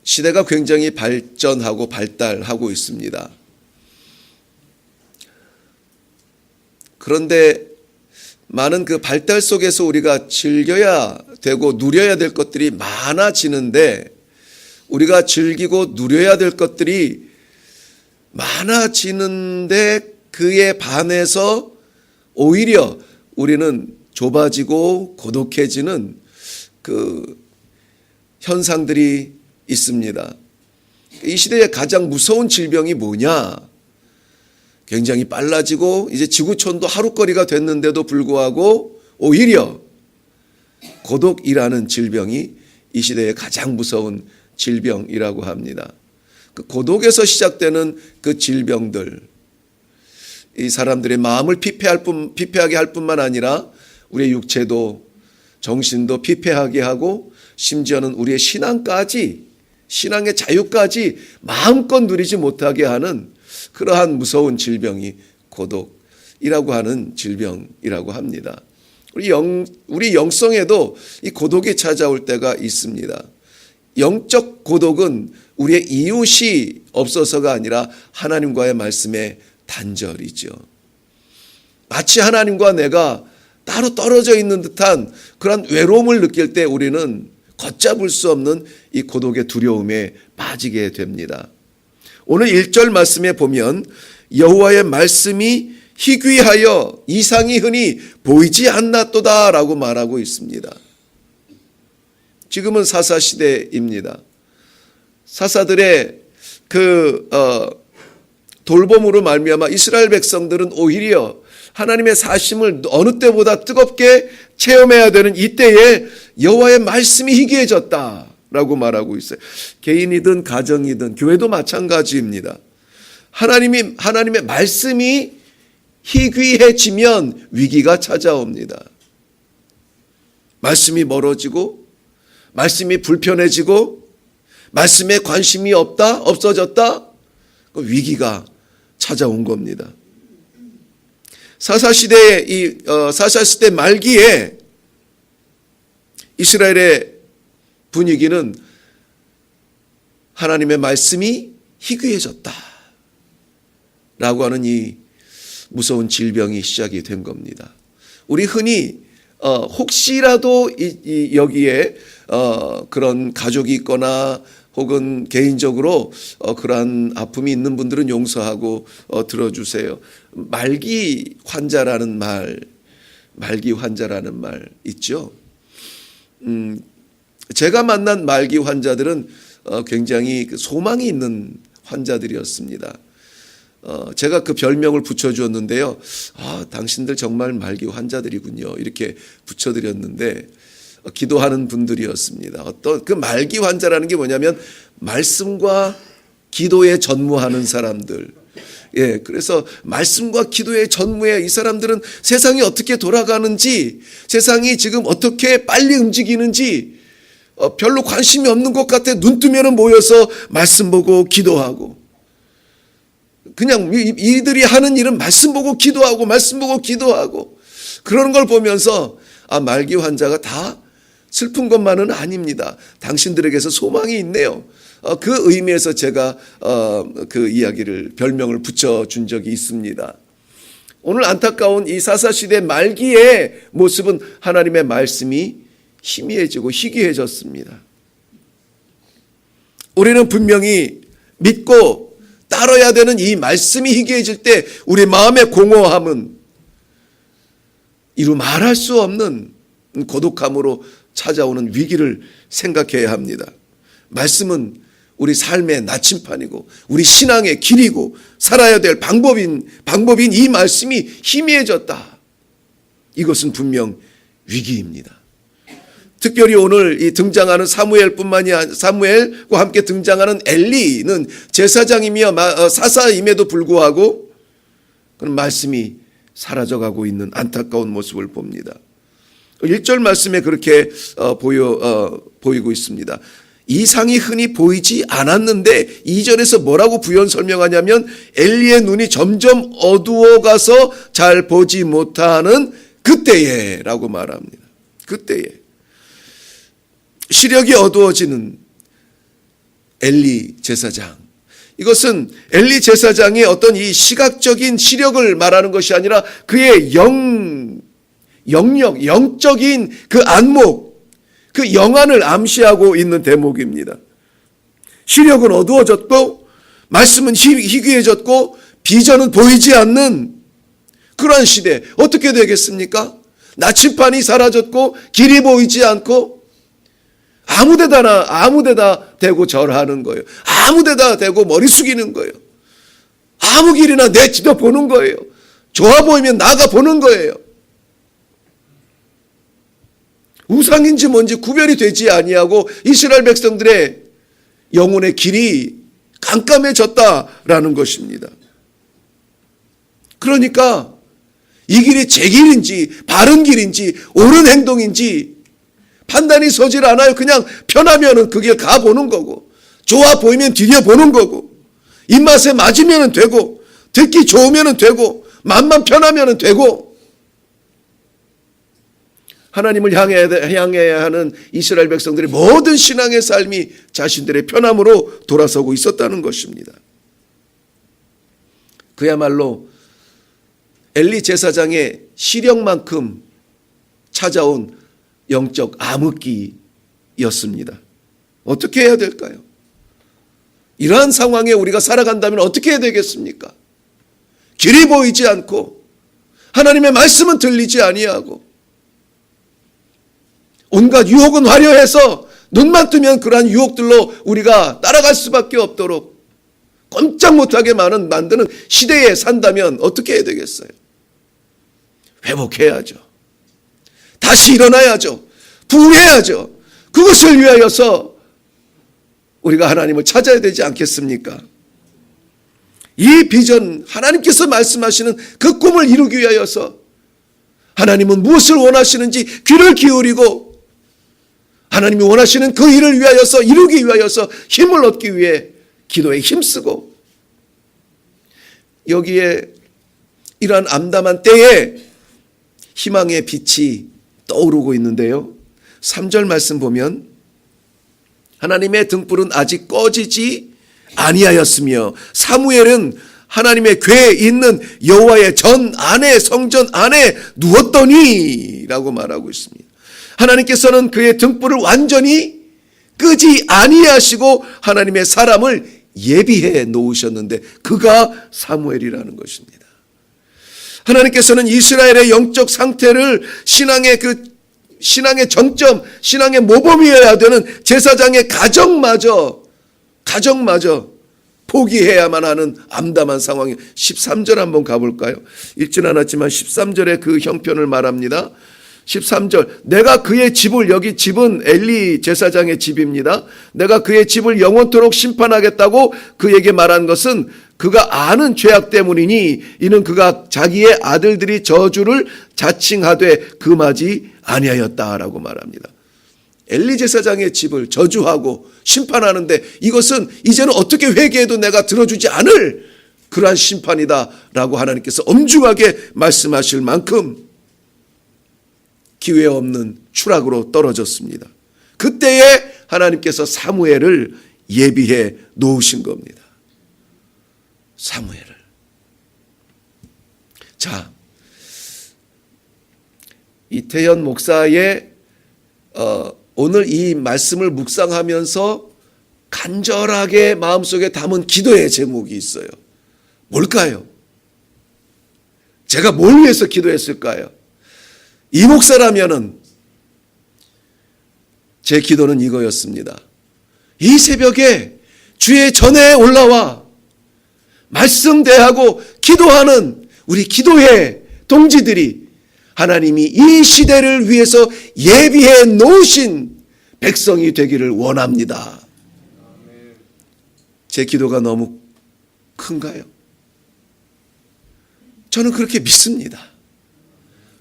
시대가 굉장히 발전하고 발달하고 있습니다. 그런데 많은 그 발달 속에서 우리가 즐겨야 되고 누려야 될 것들이 많아지는데, 우리가 즐기고 누려야 될 것들이 많아지는데 그에 반해서 오히려 우리는 좁아지고 고독해지는 그 현상들이 있습니다. 이 시대의 가장 무서운 질병이 뭐냐? 굉장히 빨라지고 이제 지구촌도 하루거리가 됐는데도 불구하고 오히려 고독이라는 질병이 이 시대의 가장 무서운 질병이라고 합니다. 그 고독에서 시작되는 그 질병들, 이 사람들의 마음을 피폐하게 할 뿐만 아니라 우리의 육체도 정신도 피폐하게 하고, 심지어는 우리의 신앙의 자유까지 마음껏 누리지 못하게 하는 그러한 무서운 질병이 고독이라고 하는 질병이라고 합니다. 우리 영성에도 이 고독이 찾아올 때가 있습니다. 영적 고독은 우리의 이웃이 없어서가 아니라 하나님과의 말씀의 단절이죠. 마치 하나님과 내가 따로 떨어져 있는 듯한 그런 외로움을 느낄 때 우리는 걷잡을 수 없는 이 고독의 두려움에 빠지게 됩니다. 오늘 1절 말씀에 보면 여호와의 말씀이 희귀하여 이상이 흔히 보이지 않았도다 라고 말하고 있습니다. 지금은 사사시대입니다. 사사들의 돌봄으로 말미암아 이스라엘 백성들은 오히려 하나님의 사심을 어느 때보다 뜨겁게 체험해야 되는 이때에 여호와의 말씀이 희귀해졌다라고 말하고 있어요. 개인이든 가정이든 교회도 마찬가지입니다. 하나님의 말씀이 희귀해지면 위기가 찾아옵니다. 말씀이 멀어지고, 말씀이 불편해지고, 말씀에 관심이 없어졌다? 그 위기가 찾아온 겁니다. 사사시대 말기에 이스라엘의 분위기는 하나님의 말씀이 희귀해졌다 라고 하는 이 무서운 질병이 시작이 된 겁니다. 우리 흔히 혹시라도 여기에 그런 가족이 있거나 혹은 개인적으로 그러한 아픔이 있는 분들은 용서하고 들어주세요. 말기 환자라는 말 있죠. 제가 만난 말기 환자들은 굉장히 소망이 있는 환자들이었습니다. 제가 그 별명을 붙여주었는데요. 당신들 정말 말기 환자들이군요. 이렇게 붙여드렸는데 기도하는 분들이었습니다. 어떤 그 말기 환자라는 게 뭐냐면 말씀과 기도에 전무하는 사람들. 예, 그래서 말씀과 기도에 전무해 이 사람들은 세상이 어떻게 돌아가는지, 세상이 지금 어떻게 빨리 움직이는지 별로 관심이 없는 것 같아. 눈 뜨면은 모여서 말씀 보고 기도하고, 그냥 이들이 하는 일은 말씀 보고 기도하고 그러는 걸 보면서 말기 환자가 다 슬픈 것만은 아닙니다. 당신들에게서 소망이 있네요. 그 의미에서 제가 그 이야기를 별명을 붙여준 적이 있습니다. 오늘 안타까운 이 사사시대 말기의 모습은 하나님의 말씀이 희미해지고 희귀해졌습니다. 우리는 분명히 믿고 따라야 되는 이 말씀이 희귀해질 때 우리 마음의 공허함은 이루 말할 수 없는 고독함으로 찾아오는 위기를 생각해야 합니다. 말씀은 우리 삶의 나침판이고 우리 신앙의 길이고 살아야 될 방법인 이 말씀이 희미해졌다. 이것은 분명 위기입니다. 특별히 오늘 이 등장하는 사무엘과 함께 등장하는 엘리는 제사장이며 사사임에도 불구하고 그런 말씀이 사라져가고 있는 안타까운 모습을 봅니다. 1절 말씀에 그렇게 보이고 있습니다. 이상이 흔히 보이지 않았는데 2절에서 뭐라고 부연 설명하냐면 엘리의 눈이 점점 어두워가서 잘 보지 못하는 그때에 라고 말합니다. 그때에. 시력이 어두워지는 엘리 제사장. 이것은 엘리 제사장의 어떤 이 시각적인 시력을 말하는 것이 아니라 그의 영역, 영적인 그 안목, 그 영안을 암시하고 있는 대목입니다. 시력은 어두워졌고 말씀은 희귀해졌고 비전은 보이지 않는 그러한 시대. 어떻게 되겠습니까? 나침반이 사라졌고 길이 보이지 않고 아무데다 대고 절하는 거예요. 아무데다 대고 머리 숙이는 거예요. 아무 길이나 내치도 보는 거예요. 좋아 보이면 나가 보는 거예요. 우상인지 뭔지 구별이 되지 아니하고 이스라엘 백성들의 영혼의 길이 깜깜해졌다라는 것입니다. 그러니까 이 길이 제 길인지 바른 길인지 옳은 행동인지 판단이 서질 않아요. 그냥 편하면은 그 길 가보는 거고, 좋아 보이면 디뎌보는 거고, 입맛에 맞으면 되고, 듣기 좋으면 되고, 마음만 편하면 되고. 하나님을 향해야 하는 이스라엘 백성들의 모든 신앙의 삶이 자신들의 편함으로 돌아서고 있었다는 것입니다. 그야말로 엘리 제사장의 시력만큼 찾아온 영적 암흑기였습니다. 어떻게 해야 될까요? 이러한 상황에 우리가 살아간다면 어떻게 해야 되겠습니까? 길이 보이지 않고 하나님의 말씀은 들리지 아니하고 온갖 유혹은 화려해서 눈만 뜨면 그러한 유혹들로 우리가 따라갈 수밖에 없도록 꼼짝 못하게 만드는 시대에 산다면 어떻게 해야 되겠어요? 회복해야죠. 다시 일어나야죠. 부흥해야죠. 그것을 위하여서 우리가 하나님을 찾아야 되지 않겠습니까? 이 비전, 하나님께서 말씀하시는 그 꿈을 이루기 위하여서 하나님은 무엇을 원하시는지 귀를 기울이고 하나님이 원하시는 그 일을 위하여서 이루기 위하여서 힘을 얻기 위해 기도에 힘쓰고 여기에 이러한 암담한 때에 희망의 빛이 떠오르고 있는데요. 3절 말씀 보면 하나님의 등불은 아직 꺼지지 아니하였으며 사무엘은 하나님의 궤에 있는 여호와의 전 안에 성전 안에 누웠더니 라고 말하고 있습니다. 하나님께서는 그의 등불을 완전히 끄지 아니하시고 하나님의 사람을 예비해 놓으셨는데 그가 사무엘이라는 것입니다. 하나님께서는 이스라엘의 영적 상태를 신앙의 정점, 신앙의 모범이어야 되는 제사장의 가정마저 포기해야만 하는 암담한 상황이 13절 한번 가볼까요? 읽지는 않았지만 13절의 그 형편을 말합니다. 13절 내가 그의 집을, 여기 집은 엘리 제사장의 집입니다. 내가 그의 집을 영원토록 심판하겠다고 그에게 말한 것은 그가 아는 죄악 때문이니 이는 그가 자기의 아들들이 저주를 자칭하되 금하지 아니하였다라고 말합니다. 엘리 제사장의 집을 저주하고 심판하는데 이것은 이제는 어떻게 회개해도 내가 들어주지 않을 그러한 심판이다라고 하나님께서 엄중하게 말씀하실 만큼 기회 없는 추락으로 떨어졌습니다. 그때에 하나님께서 사무엘을 예비해 놓으신 겁니다. 사무엘을. 자, 이태현 목사의 오늘 이 말씀을 묵상하면서 간절하게 마음속에 담은 기도의 제목이 있어요. 뭘까요? 제가 뭘 위해서 기도했을까요? 이 목사라면은 제 기도는 이거였습니다. 이 새벽에 주의 전에 올라와 말씀 대하고 기도하는 우리 기도회 동지들이 하나님이 이 시대를 위해서 예비해 놓으신 백성이 되기를 원합니다. 제 기도가 너무 큰가요? 저는 그렇게 믿습니다.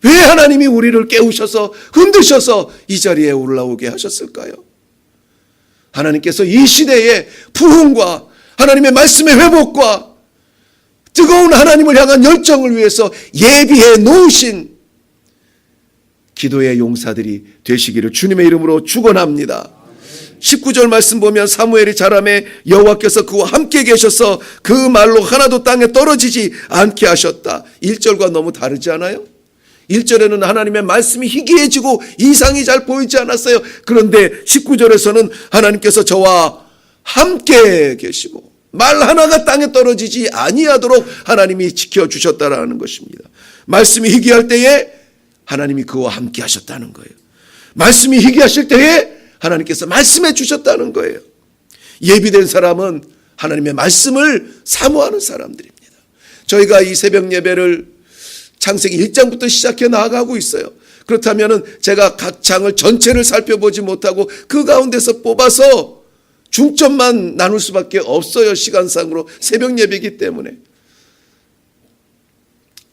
왜 하나님이 우리를 깨우셔서 흔드셔서 이 자리에 올라오게 하셨을까요? 하나님께서 이 시대에 부흥과 하나님의 말씀의 회복과 뜨거운 하나님을 향한 열정을 위해서 예비해 놓으신 기도의 용사들이 되시기를 주님의 이름으로 축원합니다. 19절 말씀 보면 사무엘이 자라매 여호와께서 그와 함께 계셔서 그 말로 하나도 땅에 떨어지지 않게 하셨다. 1절과 너무 다르지 않아요? 1절에는 하나님의 말씀이 희귀해지고 이상이 잘 보이지 않았어요. 그런데 19절에서는 하나님께서 저와 함께 계시고 말 하나가 땅에 떨어지지 아니하도록 하나님이 지켜주셨다라는 것입니다. 말씀이 희귀할 때에 하나님이 그와 함께 하셨다는 거예요. 말씀이 희귀하실 때에 하나님께서 말씀해 주셨다는 거예요. 예비된 사람은 하나님의 말씀을 사모하는 사람들입니다. 저희가 이 새벽 예배를 창세기 1장부터 시작해 나아가고 있어요. 그렇다면 제가 각 장을 전체를 살펴보지 못하고 그 가운데서 뽑아서 중점만 나눌 수밖에 없어요. 시간상으로 새벽 예배이기 때문에.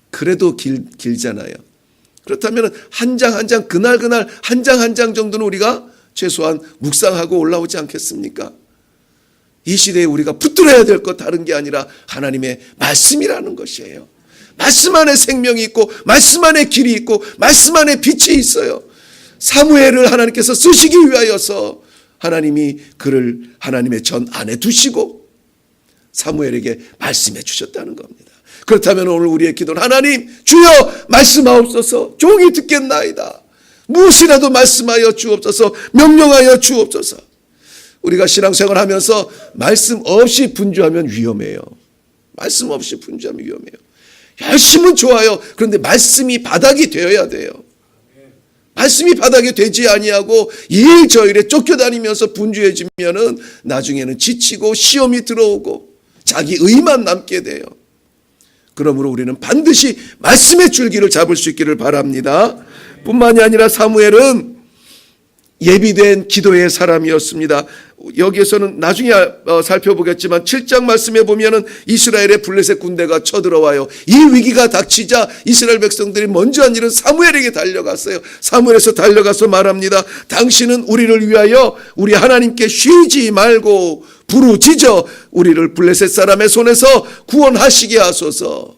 그래도 길잖아요. 그렇다면 한 장 한 장 그날 한 장 한 장 정도는 우리가 최소한 묵상하고 올라오지 않겠습니까? 이 시대에 우리가 붙들어야 될 것 다른 게 아니라 하나님의 말씀이라는 것이에요. 말씀 안에 생명이 있고 말씀 안에 길이 있고 말씀 안에 빛이 있어요. 사무엘을 하나님께서 쓰시기 위하여서 하나님이 그를 하나님의 전 안에 두시고 사무엘에게 말씀해 주셨다는 겁니다. 그렇다면 오늘 우리의 기도는 하나님 주여 말씀하옵소서 종이 듣겠나이다. 무엇이라도 말씀하여 주옵소서 명령하여 주옵소서. 우리가 신앙생활하면서 말씀 없이 분주하면 위험해요. 말씀 없이 분주하면 위험해요. 열심은 좋아요. 그런데 말씀이 바닥이 되어야 돼요. 말씀이 바닥이 되지 아니하고 일저일에 쫓겨다니면서 분주해지면은 나중에는 지치고 시험이 들어오고 자기 의만 남게 돼요. 그러므로 우리는 반드시 말씀의 줄기를 잡을 수 있기를 바랍니다. 뿐만이 아니라 사무엘은 예비된 기도의 사람이었습니다. 여기에서는 나중에 살펴보겠지만 7장 말씀에 보면은 이스라엘의 블레셋 군대가 쳐들어와요. 이 위기가 닥치자 이스라엘 백성들이 먼저 한 일은 사무엘에게 달려갔어요. 사무엘에서 달려가서 말합니다. 당신은 우리를 위하여 우리 하나님께 쉬지 말고 부르짖어 우리를 블레셋 사람의 손에서 구원하시게 하소서.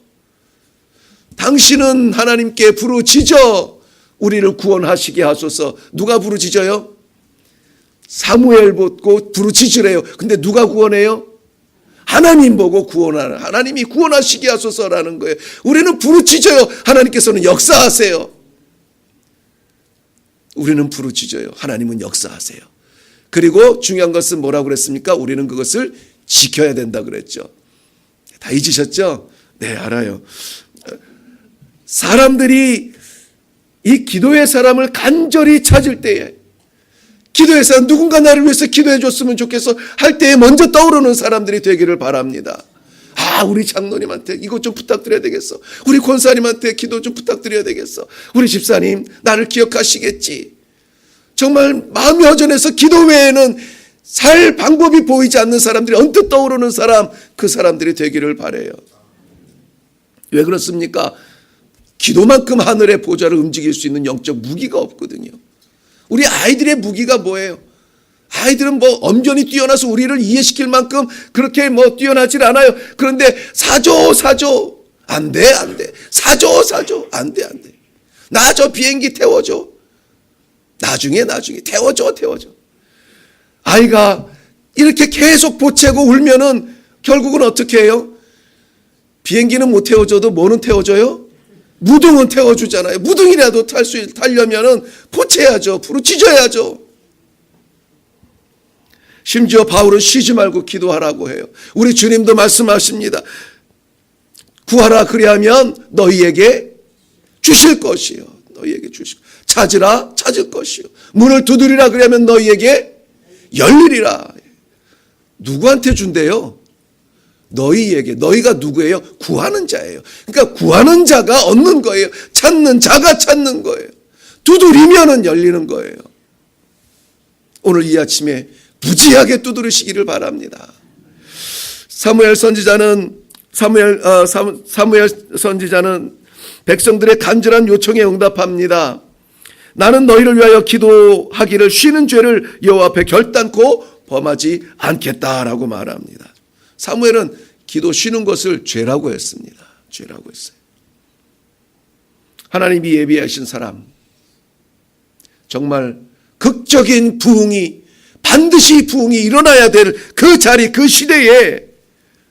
당신은 하나님께 부르짖어 우리를 구원하시게 하소서. 누가 부르짖어요? 사무엘 보고 부르짖으래요. 근데 누가 구원해요? 하나님 보고 구원하는, 하나님이 구원하시게 하소서라는 거예요. 우리는 부르짖어요. 하나님께서는 역사하세요. 우리는 부르짖어요. 하나님은 역사하세요. 그리고 중요한 것은 뭐라고 그랬습니까? 우리는 그것을 지켜야 된다 그랬죠. 다 잊으셨죠? 네, 알아요. 사람들이 이 기도의 사람을 간절히 찾을 때에, 기도의 사람 누군가 나를 위해서 기도해 줬으면 좋겠어 할 때에 먼저 떠오르는 사람들이 되기를 바랍니다. 아, 우리 장로님한테 이것 좀 부탁드려야 되겠어. 우리 권사님한테 기도 좀 부탁드려야 되겠어. 우리 집사님 나를 기억하시겠지. 정말 마음이 허전해서 기도 외에는 살 방법이 보이지 않는 사람들이 언뜻 떠오르는 사람, 그 사람들이 되기를 바라요. 왜 그렇습니까? 기도만큼 하늘의 보좌를 움직일 수 있는 영적 무기가 없거든요. 우리 아이들의 무기가 뭐예요? 아이들은 뭐 엄연히 뛰어나서 우리를 이해시킬 만큼 그렇게 뭐 뛰어나질 않아요. 그런데 사줘 안 돼. 사줘 안 돼. 나 저 비행기 태워줘. 나중에 태워줘. 아이가 이렇게 계속 보채고 울면은 결국은 어떻게 해요? 비행기는 못 태워줘도 뭐는 태워줘요? 무등은 태워주잖아요. 무등이라도 타려면은 보채야죠. 부르짖어야죠. 심지어 바울은 쉬지 말고 기도하라고 해요. 우리 주님도 말씀하십니다. 구하라 그리하면 너희에게 주실 것이요. 너희에게 주실 것. 찾으라 찾을 것이요. 문을 두드리라 그러면 너희에게 열리리라. 누구한테 준대요? 너희에게. 너희가 누구예요? 구하는 자예요. 그러니까 구하는 자가 얻는 거예요. 찾는 자가 찾는 거예요. 두드리면은 열리는 거예요. 오늘 이 아침에 부지하게 두드리시기를 바랍니다. 사무엘 선지자는 백성들의 간절한 요청에 응답합니다. 나는 너희를 위하여 기도하기를 쉬는 죄를 여호와 앞에 결단코 범하지 않겠다라고 말합니다. 사무엘은 기도 쉬는 것을 죄라고 했습니다. 죄라고 했어요. 하나님이 예비하신 사람, 정말 극적인 부흥이, 반드시 부흥이 일어나야 될 그 자리, 그 시대에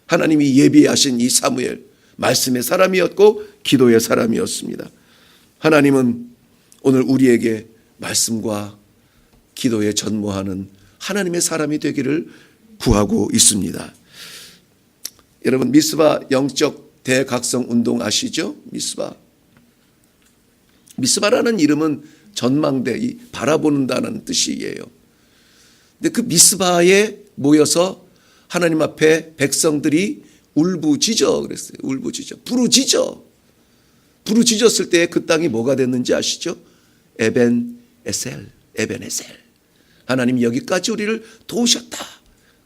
하나님이 예비하신 이 사무엘, 말씀의 사람이었고 기도의 사람이었습니다. 하나님은 오늘 우리에게 말씀과 기도에 전무하는 하나님의 사람이 되기를 구하고 있습니다. 여러분, 미스바 영적 대각성 운동 아시죠? 미스바라는 이름은 전망대, 바라보는다는 뜻이에요. 근데 그 미스바에 모여서 하나님 앞에 백성들이 울부짖어 그랬어요. 울부짖어, 부르짖었을 때 그 땅이 뭐가 됐는지 아시죠? 에벤에셀. 하나님이 여기까지 우리를 도우셨다.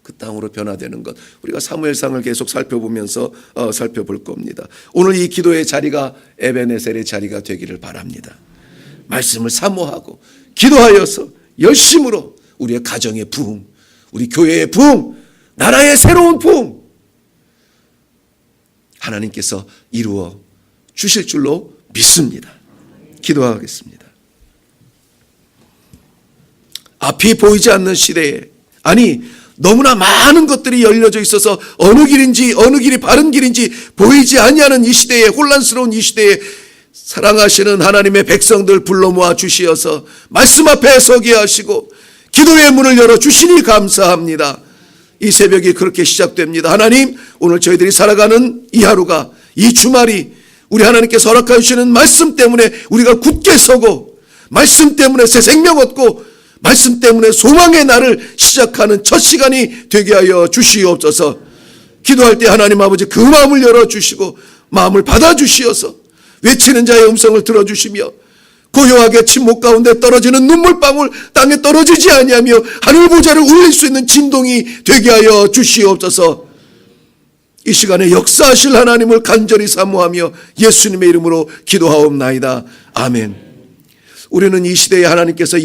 그 땅으로 변화되는 것, 우리가 사무엘상을 계속 살펴보면서 살펴볼 겁니다. 오늘 이 기도의 자리가 에벤에셀의 자리가 되기를 바랍니다. 말씀을 사모하고 기도하여서 열심으로 우리의 가정의 부흥, 우리 교회의 부흥, 나라의 새로운 부흥 하나님께서 이루어 주실 줄로 믿습니다. 기도하겠습니다. 앞이 보이지 않는 시대에, 아니 너무나 많은 것들이 열려져 있어서 어느 길이 바른 길인지 보이지 아니하는 이 시대에, 혼란스러운 이 시대에 사랑하시는 하나님의 백성들 불러 모아 주시어서 말씀 앞에 서게 하시고 기도의 문을 열어 주시니 감사합니다. 이 새벽이 그렇게 시작됩니다. 하나님, 오늘 저희들이 살아가는 이 하루가, 이 주말이 우리 하나님께서 허락하여 주시는 말씀 때문에 우리가 굳게 서고, 말씀 때문에 새 생명 얻고, 말씀 때문에 소망의 날을 시작하는 첫 시간이 되게 하여 주시옵소서. 기도할 때 하나님 아버지 그 마음을 열어주시고 마음을 받아주시어서 외치는 자의 음성을 들어주시며 고요하게 침묵 가운데 떨어지는 눈물방울 땅에 떨어지지 아니하며 하늘 보좌를 울릴 수 있는 진동이 되게 하여 주시옵소서. 이 시간에 역사하실 하나님을 간절히 사모하며 예수님의 이름으로 기도하옵나이다. 아멘. 우리는 이 시대에 하나님께서